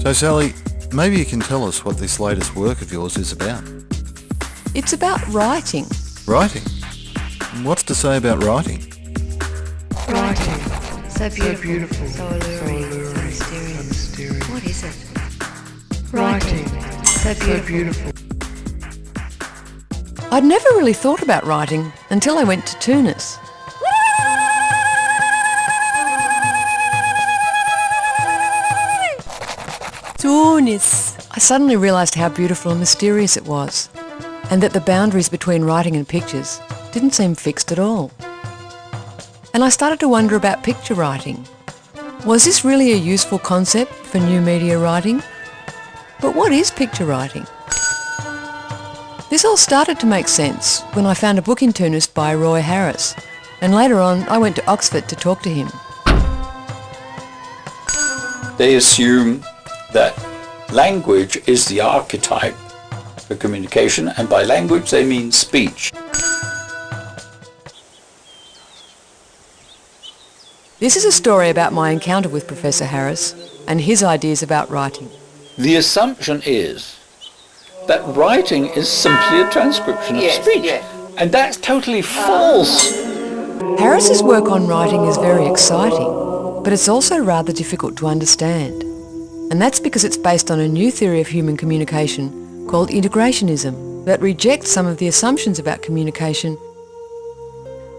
So Sally, maybe you can tell us what this latest work of yours is about. It's about writing. Writing? What's to say about writing? Writing. So beautiful, So alluring, alluring, so mysterious. What is it? Writing. So beautiful. I'd never really thought about writing until I went to Tunis. Tunis! I suddenly realised how beautiful and mysterious it was, and that the boundaries between writing and pictures didn't seem fixed at all. And I started to wonder about picture writing. Was this really a useful concept for new media writing? But what is picture writing? This all started to make sense when I found a book in Tunis by Roy Harris, and later on I went to Oxford to talk to him. They assume that language is the archetype for communication, and by language they mean speech. This is a story about my encounter with Professor Harris and his ideas about writing. The assumption is that writing is simply a transcription of speech, and that's totally false. Harris's work on writing is very exciting, but it's also rather difficult to understand. And that's because it's based on a new theory of human communication called Integrationism that rejects some of the assumptions about communication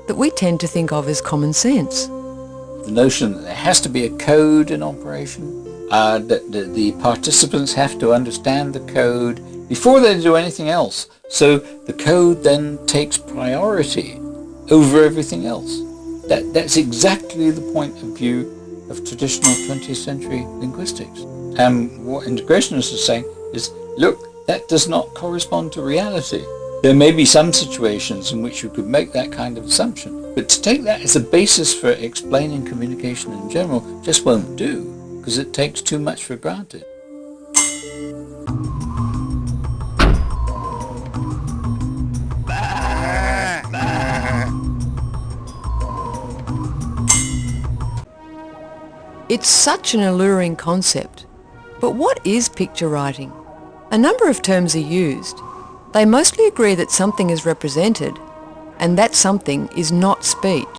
that we tend to think of as common sense. The notion that there has to be a code in operation, that the participants have to understand the code before they do anything else. So the code then takes priority over everything else. That's exactly the point of view of traditional 20th century linguistics. And what integrationists are saying is, look, that does not correspond to reality. There may be some situations in which you could make that kind of assumption, but to take that as a basis for explaining communication in general just won't do, because it takes too much for granted. It's such an alluring concept. But what is picture writing? A number of terms are used. They mostly agree that something is represented, and that something is not speech.